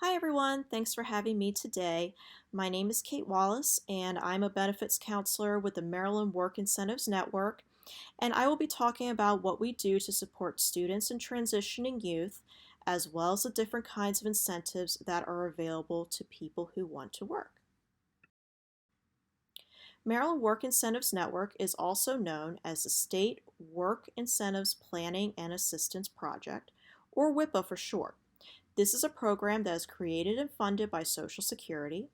Hi everyone, thanks for having me today. My name is Kate Wallace and I'm a benefits counselor with the Maryland Work Incentives Network, and I will be talking about what we do to support students and transitioning youth, as well as the different kinds of incentives that are available to people who want to work. Maryland Work Incentives Network is also known as the State Work Incentives Planning and Assistance Project, or WIPA for short. This is a program that is created and funded by Social Security.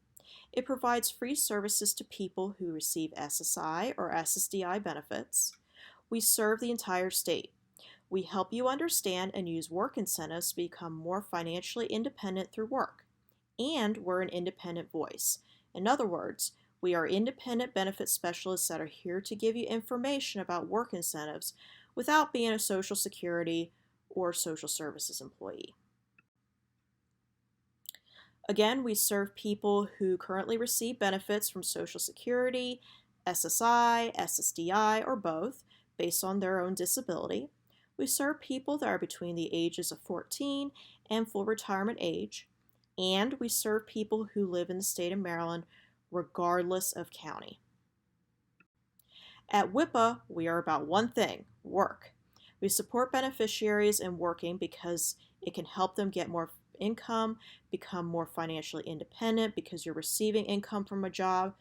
It provides free services to people who receive SSI or SSDI benefits. We serve the entire state. We help you understand and use work incentives to become more financially independent through work. And we're an independent voice. In other words, we are independent benefit specialists that are here to give you information about work incentives without being a Social Security or social services employee. Again, we serve people who currently receive benefits from Social Security, SSI, SSDI, or both, based on their own disability. We serve people that are between the ages of 14 and full retirement age, and we serve people who live in the state of Maryland regardless of county. At WIPA, we are about one thing: work. We support beneficiaries in working because it can help them get more income, become more financially independent because you're receiving income from a job.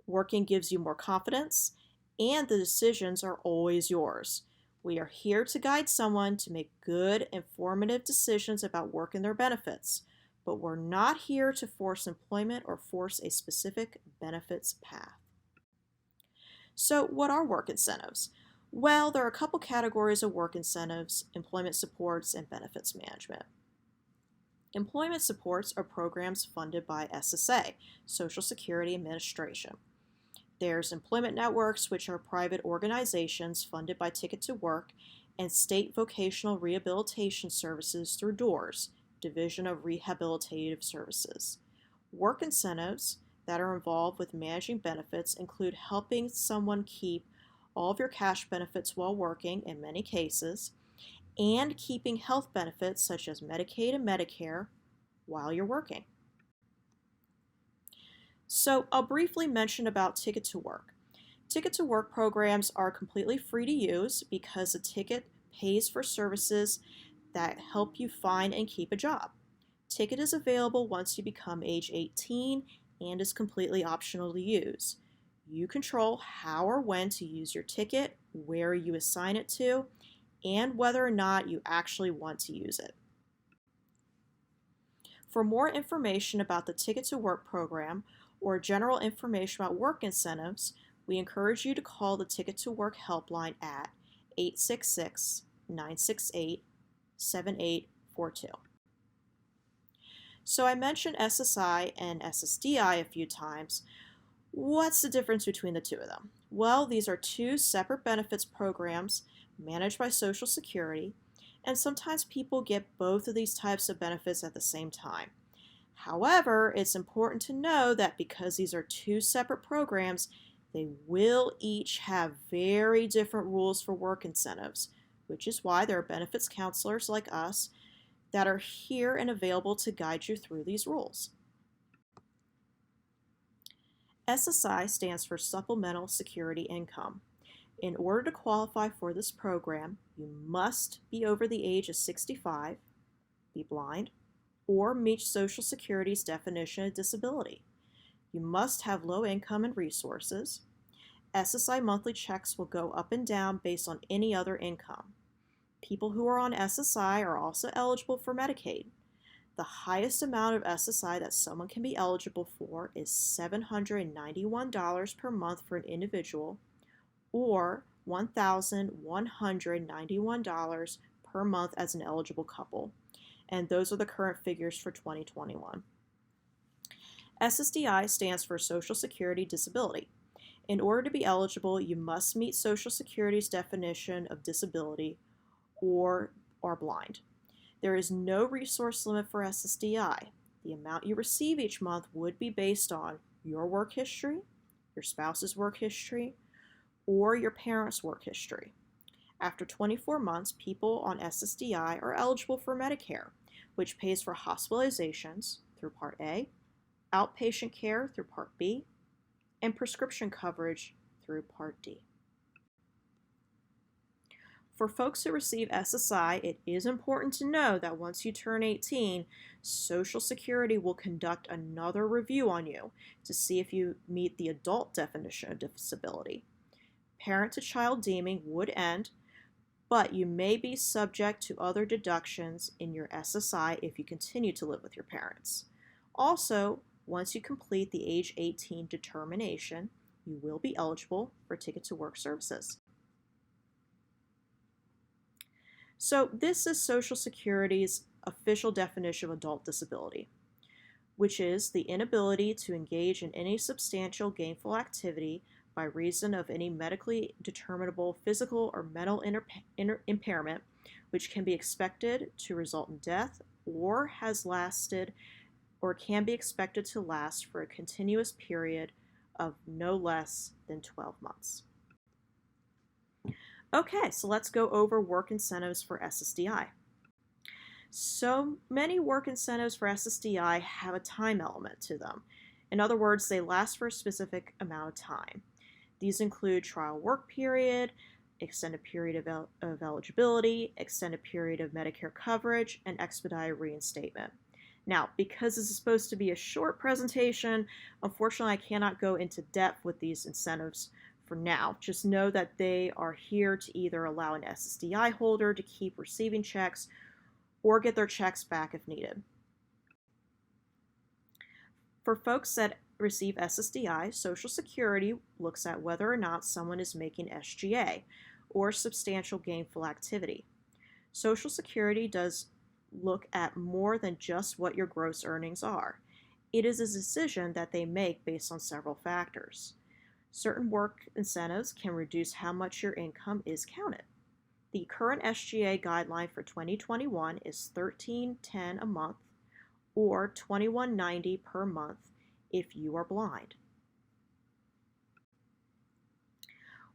Working gives you more confidence, and the decisions are always yours. We are here to guide someone to make good, informative decisions about work and their benefits, but we're not here to force employment or force a specific benefits path. So, what are work incentives? Well, there are a couple categories of work incentives: employment supports and benefits management. Employment supports are programs funded by SSA, Social Security Administration. There's employment networks, which are private organizations funded by Ticket to Work, and state vocational rehabilitation services through DOORS, Division of Rehabilitative Services. Work incentives that are involved with managing benefits include helping someone keep all of your cash benefits while working in many cases, and keeping health benefits such as Medicaid and Medicare while you're working. So I'll briefly mention about Ticket to Work. Ticket to Work programs are completely free to use because the ticket pays for services that help you find and keep a job. Ticket is available once you become age 18 and is completely optional to use. You control how or when to use your ticket, where you assign it to, and whether or not you actually want to use it. For more information about the Ticket to Work program or general information about work incentives, we encourage you to call the Ticket to Work helpline at 866-968-7842. So I mentioned SSI and SSDI a few times. What's the difference between the two of them? Well, these are two separate benefits programs managed by Social Security, and sometimes people get both of these types of benefits at the same time. However, it's important to know that because these are two separate programs, they will each have very different rules for work incentives, which is why there are benefits counselors like us that are here and available to guide you through these rules. SSI stands for Supplemental Security Income. In order to qualify for this program, you must be over the age of 65, be blind, or meet Social Security's definition of disability. You must have low income and resources. SSI monthly checks will go up and down based on any other income. People who are on SSI are also eligible for Medicaid. The highest amount of SSI that someone can be eligible for is $791 per month for an individual, or $1,191 per month as an eligible couple. And those are the current figures for 2021. SSDI stands for Social Security Disability. In order to be eligible, you must meet Social Security's definition of disability or are blind. There is no resource limit for SSDI. The amount you receive each month would be based on your work history, your spouse's work history, or your parents' work history. After 24 months, people on SSDI are eligible for Medicare, which pays for hospitalizations through Part A, outpatient care through Part B, and prescription coverage through Part D. For folks who receive SSI, it is important to know that once you turn 18, Social Security will conduct another review on you to see if you meet the adult definition of disability. Parent-to-child deeming would end, but you may be subject to other deductions in your SSI if you continue to live with your parents. Also, once you complete the age 18 determination, you will be eligible for Ticket to Work services. So this is Social Security's official definition of adult disability, which is the inability to engage in any substantial gainful activity by reason of any medically determinable physical or mental impairment, which can be expected to result in death or has lasted or can be expected to last for a continuous period of no less than 12 months. Okay, so let's go over work incentives for SSDI. So many work incentives for SSDI have a time element to them. In other words, they last for a specific amount of time. These include trial work period, extended period of eligibility, extended period of Medicare coverage, and expedited reinstatement. Now, because this is supposed to be a short presentation, unfortunately I cannot go into depth with these incentives for now. Just know that they are here to either allow an SSDI holder to keep receiving checks or get their checks back if needed. For folks that receive SSDI, Social Security looks at whether or not someone is making SGA, or substantial gainful activity. Social Security does look at more than just what your gross earnings are. It is a decision that they make based on several factors. Certain work incentives can reduce how much your income is counted. The current SGA guideline for 2021 is $13.10 a month or $21.90 per month if you are blind.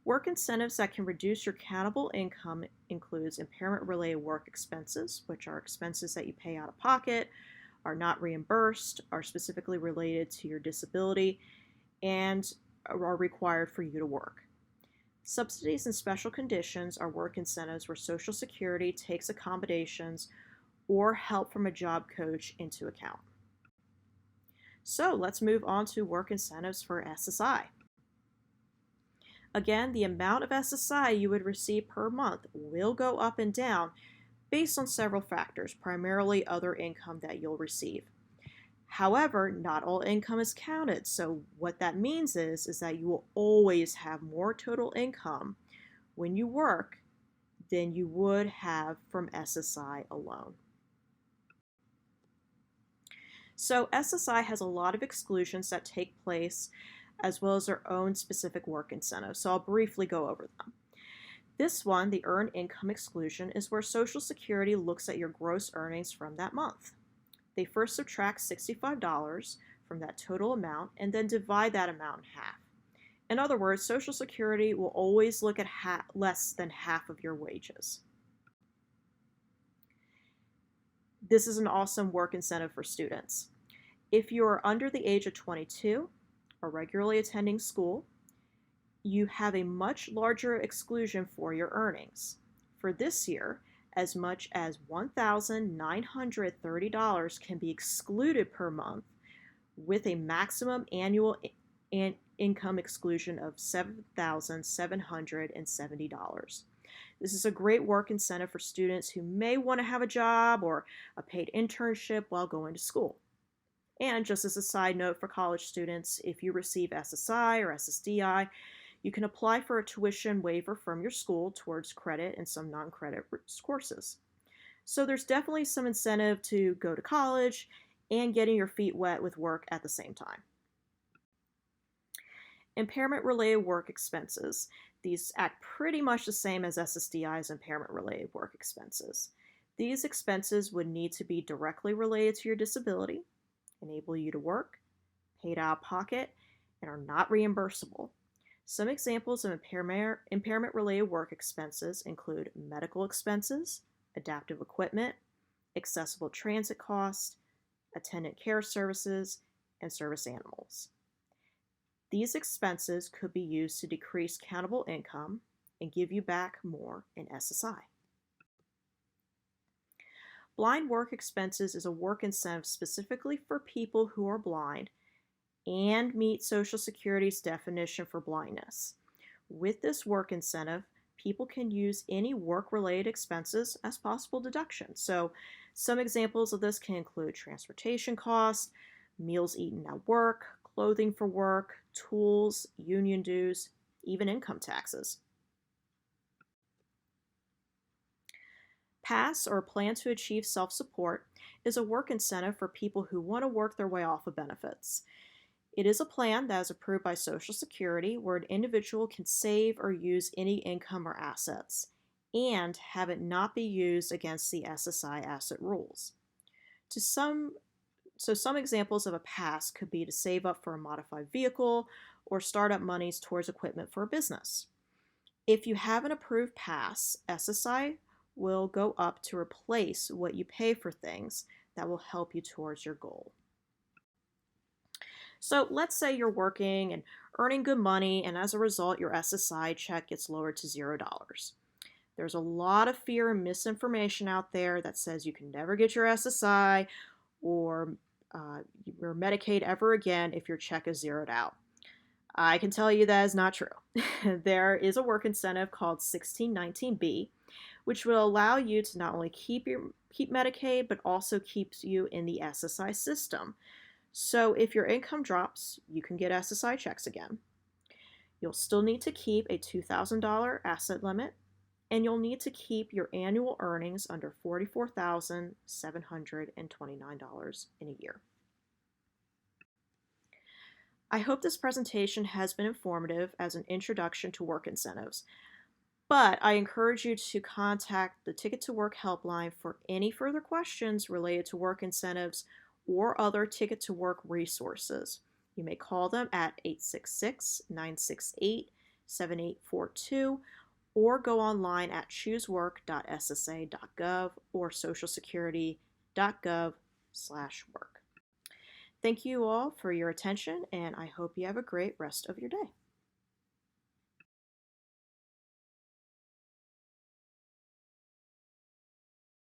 Work incentives that can reduce your countable income includes impairment-related work expenses, which are expenses that you pay out of pocket, are not reimbursed, are specifically related to your disability, and are required for you to work. Subsidies and special conditions are work incentives where Social Security takes accommodations or help from a job coach into account. So let's move on to work incentives for SSI. Again, the amount of SSI you would receive per month will go up and down based on several factors, primarily other income that you'll receive. However, not all income is counted, so what that means is that you will always have more total income when you work than you would have from SSI alone. So SSI has a lot of exclusions that take place as well as their own specific work incentives, so I'll briefly go over them. This one, the earned income exclusion, is where Social Security looks at your gross earnings from that month. They first subtract $65 from that total amount and then divide that amount in half. In other words, Social Security will always look at less than half of your wages. This is an awesome work incentive for students. If you are under the age of 22 or regularly attending school, you have a much larger exclusion for your earnings. For this year, as much as $1,930 can be excluded per month with a maximum annual income exclusion of $7,770. This is a great work incentive for students who may want to have a job or a paid internship while going to school. And just as a side note for college students, if you receive SSI or SSDI, you can apply for a tuition waiver from your school towards credit and some non-credit courses. So there's definitely some incentive to go to college and getting your feet wet with work at the same time. Impairment-related work expenses. These act pretty much the same as SSDI's impairment-related work expenses. These expenses would need to be directly related to your disability, enable you to work, paid out of pocket, and are not reimbursable. Some examples of impairment-related work expenses include medical expenses, adaptive equipment, accessible transit costs, attendant care services, and service animals. These expenses could be used to decrease countable income and give you back more in SSI. Blind work expenses is a work incentive specifically for people who are blind and meet Social Security's definition for blindness. With this work incentive, people can use any work-related expenses as possible deductions. So some examples of this can include transportation costs, meals eaten at work, clothing for work, tools, union dues, even income taxes. PASS, or Plan to Achieve Self-Support, is a work incentive for people who want to work their way off of benefits. It is a plan that is approved by Social Security where an individual can save or use any income or assets and have it not be used against the SSI asset rules. Some examples of a PASS could be to save up for a modified vehicle or start up monies towards equipment for a business. If you have an approved PASS, SSI will go up to replace what you pay for things that will help you towards your goal. So let's say you're working and earning good money, and as a result, your SSI check gets lowered to $0. There's a lot of fear and misinformation out there that says you can never get your SSI or your Medicaid ever again if your check is zeroed out. I can tell you that is not true. There is a work incentive called 1619B, which will allow you to not only keep Medicaid, but also keeps you in the SSI system. So if your income drops, you can get SSI checks again. You'll still need to keep a $2,000 asset limit, and you'll need to keep your annual earnings under $44,729 in a year. I hope this presentation has been informative as an introduction to work incentives, but I encourage you to contact the Ticket to Work helpline for any further questions related to work incentives or other Ticket to Work resources. You may call them at 866-968-7842 or go online at choosework.ssa.gov or socialsecurity.gov/work. Thank you all for your attention, and I hope you have a great rest of your day.